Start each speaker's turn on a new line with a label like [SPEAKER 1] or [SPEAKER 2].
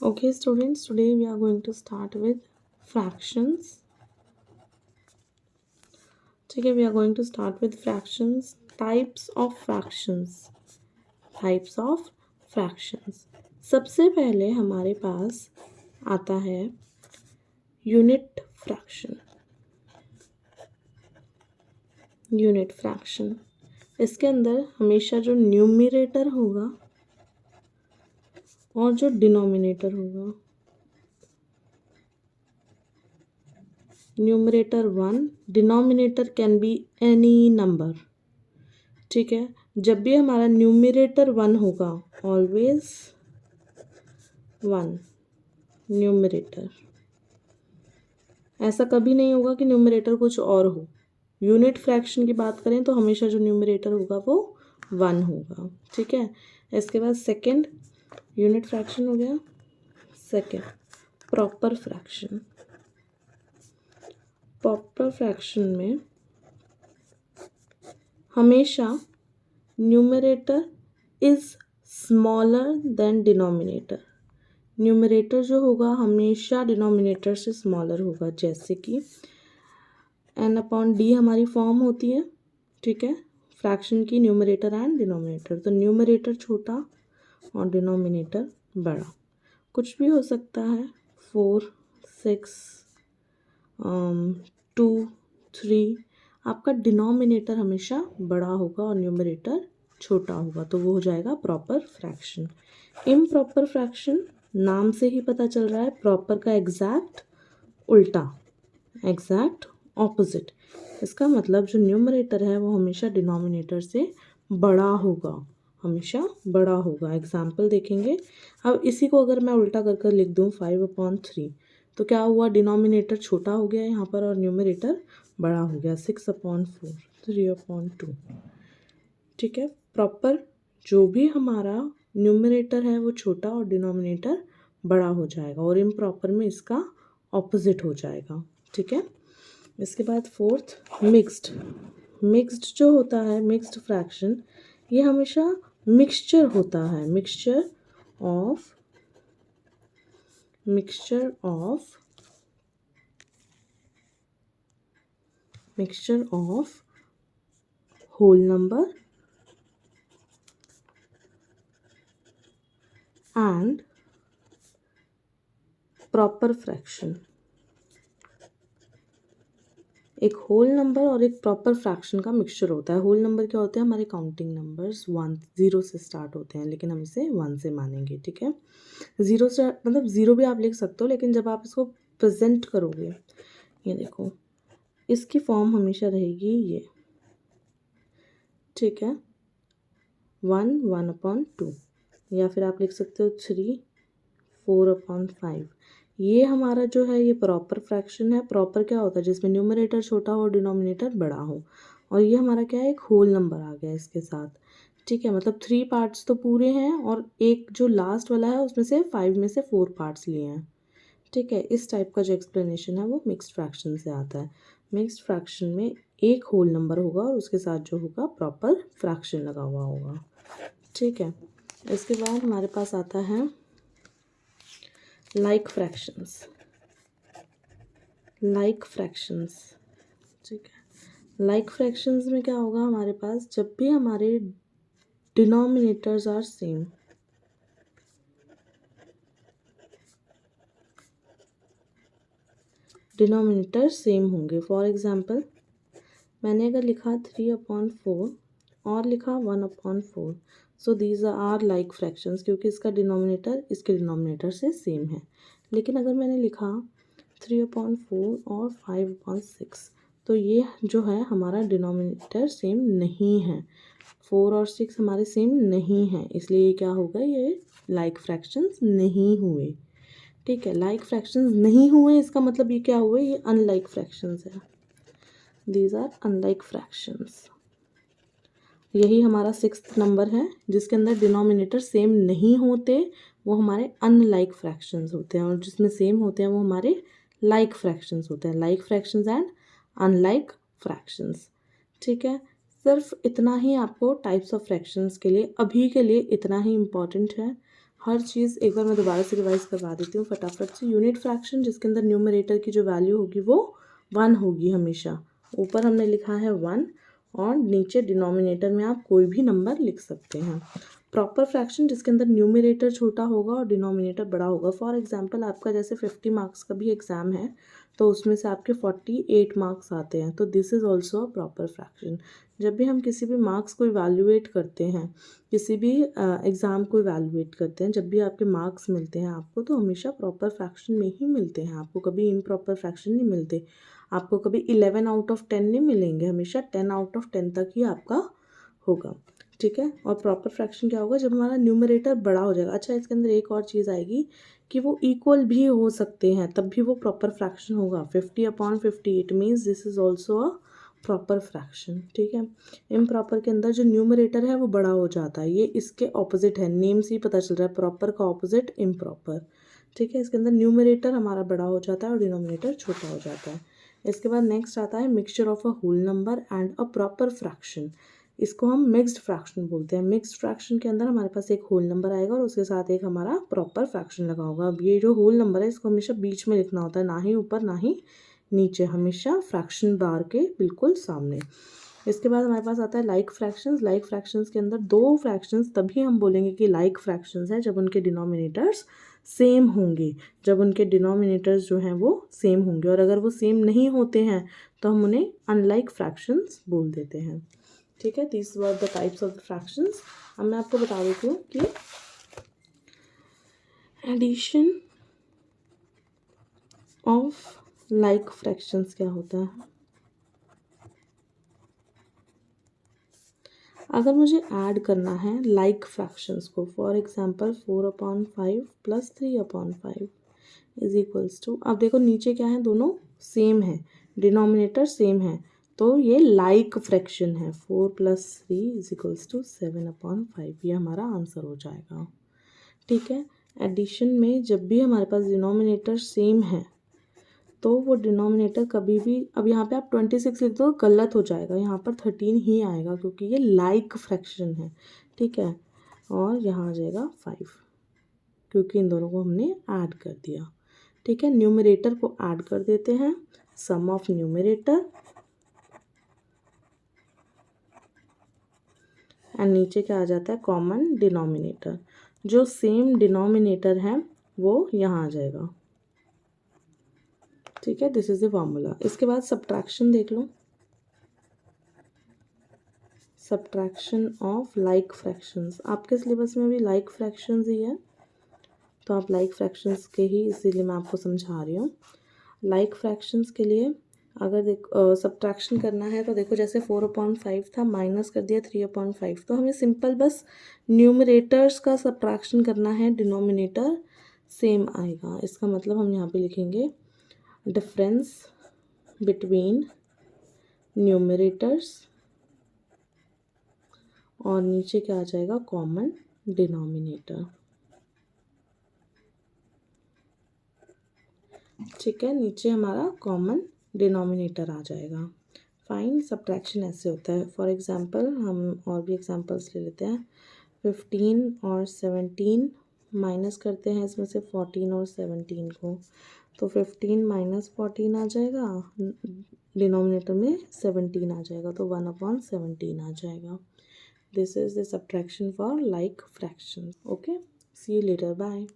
[SPEAKER 1] Okay, students, today we are going to start with fractions. Okay, we are going to start with fractions, types of fractions. Types of fractions. सबसे पहले हमारे पास आता है unit fraction. Unit fraction इसके अंदर हमेशा जो numerator होगा और जो डिनोमिनेटर होगा, numerator 1, denominator can be any number. ठीक है, जब भी हमारा न्यूमरेटर 1 होगा, ऑलवेज 1 न्यूमरेटर. ऐसा कभी नहीं होगा कि न्यूमरेटर कुछ और हो. यूनिट फ्रैक्शन की बात करें तो हमेशा जो न्यूमरेटर होगा वो 1 होगा. ठीक है, इसके बाद सेकंड यूनिट फ्रैक्शन हो गया. Second proper fraction. Proper fraction में हमेशा numerator is smaller than denominator. Numerator जो होगा हमेशा डिनोमिनेटर से स्मॉलर होगा. जैसे कि n/d हमारी फॉर्म होती है. ठीक है, फ्रैक्शन की न्यूमरेटर एंड डिनोमिनेटर. तो न्यूमरेटर छोटा और डिनोमिनेटर बड़ा. कुछ भी हो सकता है, 4, 6, 2, 3. आपका डिनोमिनेटर हमेशा बड़ा होगा और न्यूमरेटर छोटा होगा, तो वो हो जाएगा प्रॉपर फ्रैक्शन. इम्प्रॉपर फ्रैक्शन नाम से ही पता चल रहा है, प्रॉपर का एग्जैक्ट उल्टा, एग्जैक्ट ऑपोजिट. इसका मतलब जो न्यूमरेटर है वो हमेशा डिनोमिनेटर से बड़ा होगा, हमेशा बड़ा होगा. एग्जाम्पल देखेंगे. अब इसी को अगर मैं उल्टा कर कर लिख दूँ 5/3, तो क्या हुआ, डिनोमिनेटर छोटा हो गया यहाँ पर और न्यूमरेटर बड़ा हो गया. 6/4, 3/2. ठीक है, प्रॉपर जो भी हमारा न्यूमरेटर है वो छोटा और डिनोमिनेटर बड़ा हो जाएगा, और इम्प्रॉपर में इसका ऑपोजिट हो जाएगा. ठीक है, इसके बाद फोर्थ मिक्स्ड. मिक्स्ड जो होता है, मिक्स्ड फ्रैक्शन, ये हमेशा मिक्सचर होता है. Mixture of whole number and proper fraction. एक होल नंबर और एक प्रॉपर फ्रैक्शन का मिक्सचर होता है. होल नंबर क्या होते हैं, हमारे काउंटिंग नंबर्स 1 0 से स्टार्ट होते हैं, लेकिन हम इसे 1 से मानेंगे. ठीक है, 0 से मतलब 0 भी आप लिख सकते हो, लेकिन जब आप इसको प्रेजेंट करोगे, ये देखो, इसकी फॉर्म हमेशा रहेगी ये. ठीक है, 1 1/2, या फिर आप लिख सकते हो 3 4/5. ये हमारा जो है ये प्रॉपर फ्रैक्शन है. प्रॉपर क्या होता है, जिसमें न्यूमरेटर छोटा हो, डिनोमिनेटर बड़ा हो. और ये हमारा क्या है, एक होल नंबर आ गया इसके साथ. ठीक है, मतलब 3 पार्ट्स तो पूरे हैं और एक जो लास्ट वाला है उसमें से 5 में से 4 पार्ट्स लिए हैं. ठीक है, इस टाइप का जो एक्सप्लेनेशन है वो मिक्स्ड फ्रैक्शन से आता है. मिक्स्ड फ्रैक्शन में एक होल नंबर होगा और उसके साथ जो होगा प्रॉपर फ्रैक्शन लगा हुआ होगा. ठीक है, इसके बाद हमारे पास आता है लाइक फ्रैक्शंस. Like fractions. ठीक है, लाइक फ्रैक्शंस में क्या होगा हमारे पास, जब भी हमारे denominators are same, denominator same होंगे. फॉर एग्जांपल, मैंने अगर लिखा 3/4 और लिखा 1/4, so these are like fractions, क्योंकि इसका डिनोमिनेटर इसके डिनोमिनेटर से सेम है. लेकिन अगर मैंने लिखा 3/4 और 5/6, तो ये जो है हमारा डिनोमिनेटर सेम नहीं है. 4 और 6 हमारे सेम नहीं हैं, इसलिए ये क्या होगा, ये लाइक फ्रैक्शंस नहीं हुए. ठीक है, लाइक फ्रैक्शंस नहीं हुए, इसका मतलब ये क्या हुए, ये अनलाइक फ्रैक्शंस है. These are unlike fractions. यही हमारा 6th नंबर है जिसके अंदर डिनोमिनेटर सेम नहीं होते, वो हमारे अनलाइक फ्रैक्शंस होते हैं, और जिसमें सेम होते हैं वो हमारे लाइक फ्रैक्शंस होते हैं. Like fractions and unlike fractions. ठीक है, सिर्फ इतना ही आपको टाइप्स ऑफ फ्रैक्शंस के लिए अभी के लिए इतना ही इम्पॉर्टेंट है. हर चीज़ एक बार मैं दोबारा से रिवाइज करवा देती हूँ फटाफट से। यूनिट फ्रैक्शन जिसके अंदर न्यूमरेटर की जो वैल्यू होगी वो 1 होगी हमेशा। ऊपर हमने लिखा है 1 और नीचे डिनोमिनेटर में आप कोई भी नंबर लिख सकते हैं। प्रॉपर फ्रैक्शन जिसके अंदर न्यूमरेटर छोटा होगा और डिनोमिनेटर बड़ा होगा। फॉर एग्जांपल आपका जैसे 50 मार्क्स का भी एग्ज़ाम है तो उसमें से आपके 48 मार्क्स आते हैं, तो this is also a proper fraction. जब भी हम किसी भी मार्क्स को इवैल्यूएट करते हैं, किसी भी एग्ज़ाम को इवैल्यूएट करते हैं, जब भी आपके मार्क्स मिलते हैं आपको, तो हमेशा प्रॉपर फ्रैक्शन में ही मिलते हैं, आपको कभी इम्प्रॉपर फ्रैक्शन नहीं मिलते। आपको कभी 11 आउट ऑफ 10 नहीं मिलेंगे, हमेशा 10 आउट ऑफ 10 तक ही आपका होगा। ठीक है। और प्रॉपर फ्रैक्शन क्या होगा, जब हमारा न्यूमरेटर बड़ा हो जाएगा। अच्छा, इसके अंदर एक और चीज़ आएगी कि वो इक्वल भी हो सकते हैं, तब भी वो प्रॉपर फ्रैक्शन होगा। 50/58 means this is also a proper fraction. ठीक है। इम्प्रॉपर के अंदर जो न्यूमरेटर है वो बड़ा हो जाता है, ये इसके ऑपोजिट है, नेम से ही पता चल रहा है, प्रॉपर का ऑपोजिट इम्प्रॉपर। ठीक है। इसके अंदर न्यूमरेटर हमारा बड़ा हो जाता है और डिनोमिनेटर छोटा हो जाता है। इसके बाद नेक्स्ट आता है mixture of a whole number and a proper fraction. इसको हम मिक्स्ड फ्रैक्शन बोलते हैं। मिक्स्ड फ्रैक्शन के अंदर हमारे पास एक होल नंबर आएगा और उसके साथ एक हमारा प्रॉपर फ्रैक्शन लगा होगा। अब ये जो होल नंबर है इसको हमेशा बीच में लिखना होता है, ना ही ऊपर ना ही नीचे, हमेशा फ्रैक्शन बार के बिल्कुल सामने। इसके बाद हमारे पास आता है लाइक फ्रैक्शंस। लाइक फ्रैक्शंस के अंदर दो फ्रैक्शंस तभी हम बोलेंगे कि लाइक फ्रैक्शंस है जब उनके डिनोमिनेटर्स सेम होंगे, जब उनके डिनोमिनेटर्स जो हैं वो सेम होंगे। और अगर वो सेम नहीं होते हैं तो हम उन्हें अनलाइक फ्रैक्शंस बोल देते हैं। ठीक है। These were the types of the fractions. अब मैं आपको बता देती हूँ कि एडिशन ऑफ लाइक फ्रैक्शंस क्या होता है। अगर मुझे ऐड करना है लाइक फ्रैक्शंस को, for example 4/5 + 3/5 is equals to, अब देखो नीचे क्या है, दोनों सेम है, डिनोमिनेटर सेम है, तो ये लाइक फ्रैक्शन है। 4 + 3 इज इक्वल्स टू 7/5, ये हमारा आंसर हो जाएगा। ठीक है। एडिशन में जब भी हमारे पास डिनोमिनेटर सेम है तो वो डिनोमिनेटर कभी भी, अब यहाँ पे आप 26 लिख दो गलत हो जाएगा, यहाँ पर 13 ही आएगा क्योंकि ये लाइक फ्रैक्शन है। ठीक है। और यहाँ आ जाएगा 5 क्योंकि इन दोनों को हमने ऐड कर दिया। ठीक है। न्यूमरेटर को ऐड कर देते हैं, सम ऑफ न्यूमरेटर, एंड नीचे क्या आ जाता है, कॉमन डिनोमिनेटर। जो सेम डिनोमिनेटर है वो यहाँ आ जाएगा। ठीक है। This is the formula. इसके बाद सब्ट्रैक्शन देख लो, सब्ट्रैक्शन ऑफ लाइक फ्रैक्शंस। आपके सिलेबस में भी लाइक फ्रैक्शंस ही है, तो आप लाइक फ्रैक्शंस के ही, इसीलिए मैं आपको समझा रही हूँ। लाइक फ्रैक्शंस के लिए अगर सब्ट्रैक्शन करना है तो देखो, जैसे 4/5 था, माइनस कर दिया 3/5, तो हमें सिंपल बस न्यूमरेटर्स का सब्ट्रैक्शन करना है, डिनोमिनेटर सेम आएगा। इसका मतलब हम यहाँ पे लिखेंगे डिफरेंस बिटवीन न्यूमरेटर्स, और नीचे क्या आ जाएगा, कॉमन डिनोमिनेटर। ठीक है। नीचे हमारा कॉमन डिनोमिनेटर आ जाएगा। फाइन। सब्ट्रैक्शन ऐसे होता है। फॉर एग्जांपल हम और भी एग्जांपल्स ले लेते हैं। 15 और 17 माइनस करते हैं इसमें से 14 और 17 को, तो 15 - 14 आ जाएगा, डिनोमिनेटर में 17 आ जाएगा, तो 1/17 आ जाएगा। This is the subtraction for like fractions. Okay. See you later. Bye.